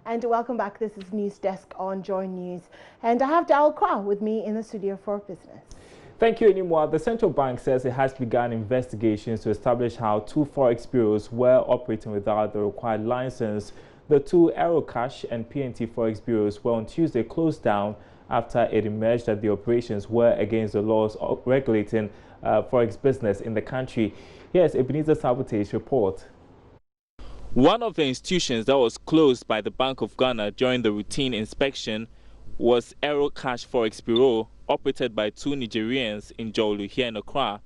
And welcome back. This is News Desk on Joy News. And I have Dal Kwa with me in the studio for business. Thank you, Enimwa. The central bank says it has begun investigations to establish how two forex bureaus were operating without the required license. The two Aerocash and PNT forex bureaus were on Tuesday closed down after it emerged that the operations were against the laws regulating forex business in the country. Here's Ebenezer Sabote's report. One of the institutions that was closed by the Bank of Ghana during the routine inspection was Aerocash Forex Bureau, operated by two Nigerians in Jolu here in Accra.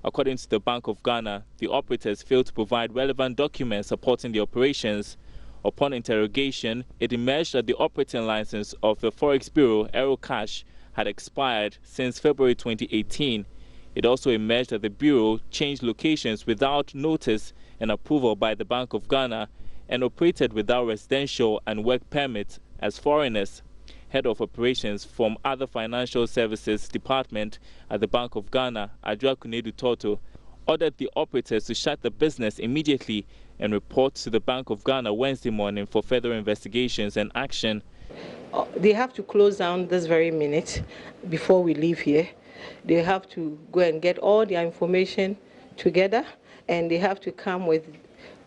According to the Bank of Ghana, the operators failed to provide relevant documents supporting the operations. Upon interrogation, it emerged that the operating license of the Forex Bureau, Aerocash, had expired since February 2018. It also emerged that the Bureau changed locations without notice and approval by the Bank of Ghana and operated without residential and work permits as foreigners. Head of Operations from Other Financial Services Department at the Bank of Ghana, Adjoa Kunedu Toto, ordered the operators to shut the business immediately and report to the Bank of Ghana Wednesday morning for further investigations and action. They have to close down this very minute before we leave here. They have to go and get all their information together, and they have to come with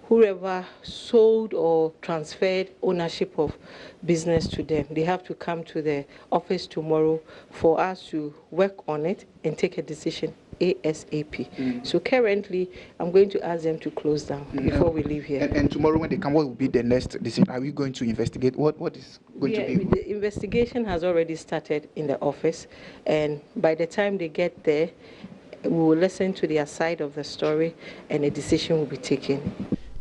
whoever sold or transferred ownership of business to them. They have to come to the office tomorrow for us to work on it and take a decision ASAP. So currently, I'm going to ask them to close down before we leave here. And tomorrow when they come, what will be the next decision? Are we going to investigate? What is going to be? The investigation has already started in the office, and by the time they get there, we will listen to their side of the story and a decision will be taken.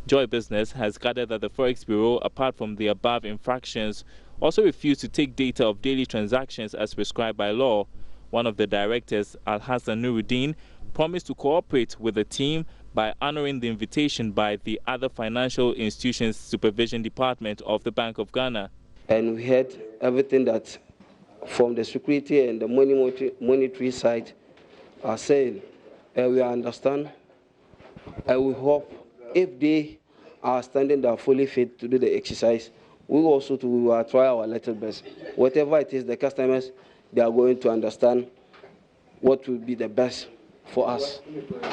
Joy Business has gathered that the Forex Bureau, apart from the above infractions, also refused to take data of daily transactions as prescribed by law. One of the directors, Al-Hassan Nuruddin, promised to cooperate with the team by honoring the invitation by the Other Financial Institutions Supervision Department of the Bank of Ghana. And we had everything that from the security and the monetary side are saying, and we understand, and we hope if they are standing there fully fit to do the exercise, we also to try our little best. Whatever it is, the customers, they are going to understand what will be the best for us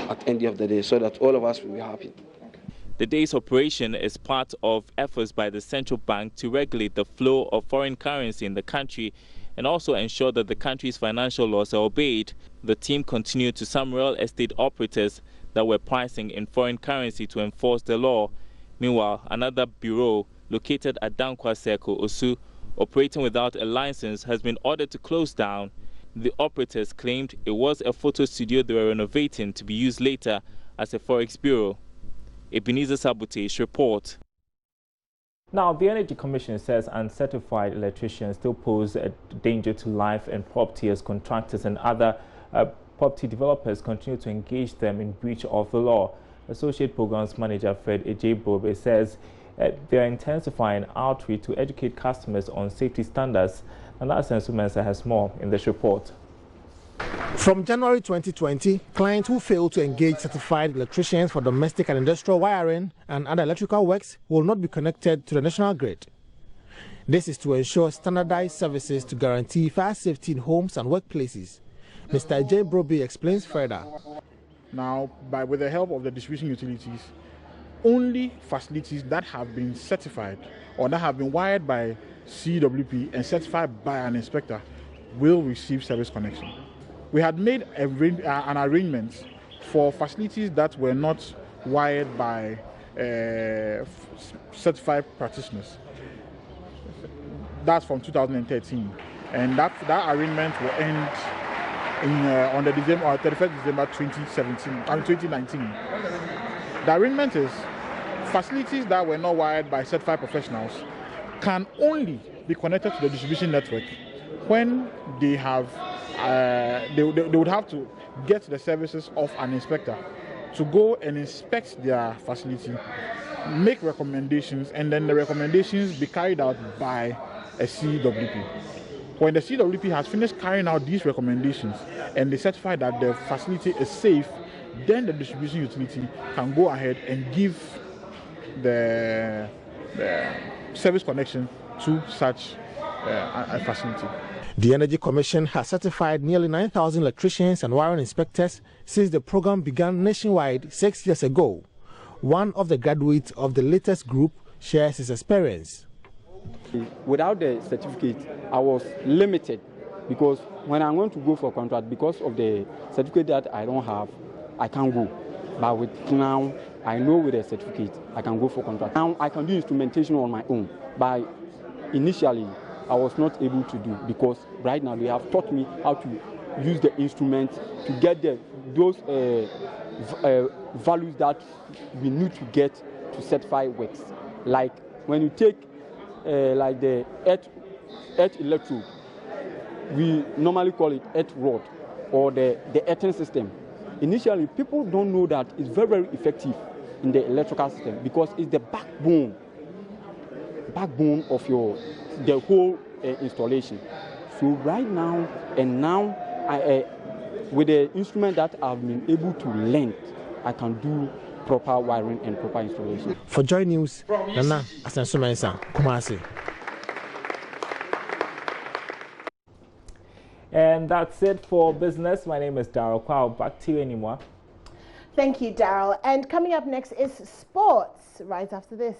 at the end of the day, so that all of us will be happy. The day's operation is part of efforts by the central bank to regulate the flow of foreign currency in the country and also ensure that the country's financial laws are obeyed. The team continued to some real estate operators that were pricing in foreign currency to enforce the law. Meanwhile, another bureau located at Dankwa Circle, Osu, operating without a license, has been ordered to close down. The operators claimed it was a photo studio they were renovating to be used later as a forex bureau. Ebenezer Sabote's report. Now, the Energy Commission says uncertified electricians still pose a danger to life and property as contractors and other property developers continue to engage them in breach of the law. Associate Programs Manager Fred Ejebobe says they are intensifying outreach to educate customers on safety standards. And Asensu Mensah has more in this report. From January 2020, clients who fail to engage certified electricians for domestic and industrial wiring and other electrical works will not be connected to the national grid. This is to ensure standardized services to guarantee fire safety in homes and workplaces. Mr. Ejebobe explains further. Now, with the help of the distribution utilities, only facilities that have been certified or that have been wired by CWP and certified by an inspector will receive service connection. We had made an arrangement for facilities that were not wired by certified practitioners. That's from 2013, and that arrangement will end on the 31st December 2019. The arrangement is facilities that were not wired by certified professionals can only be connected to the distribution network when they have they would have to get the services of an inspector to go and inspect their facility, make recommendations, and then the recommendations be carried out by a CWP. When the CWP has finished carrying out these recommendations and they certify that the facility is safe, then the distribution utility can go ahead and give the service connection to such a facility. The Energy Commission has certified nearly 9,000 electricians and wiring inspectors since the program began nationwide 6 years ago. One of the graduates of the latest group shares his experience. Without the certificate, I was limited because when I want to go for a contract, because of the certificate that I don't have, I can't go. But with now, I know with a certificate, I can go for contract. Now I can do instrumentation on my own. But initially, I was not able to do because right now they have taught me how to use the instrument to get those values that we need to get to certify works. Like when you take like the earth electrode, we normally call it earth rod or the earthing system. Initially, people don't know that it's very, very effective in the electrical system because it's the backbone of the whole installation. So right now, and now, with the instrument that I've been able to learn, I can do proper wiring and proper installation. For Joy News, Nana Asensumensa, Kumasi. And that's it for business. My name is Daryl Kwao. Back to you anymore. Thank you, Daryl. And coming up next is sports, right after this.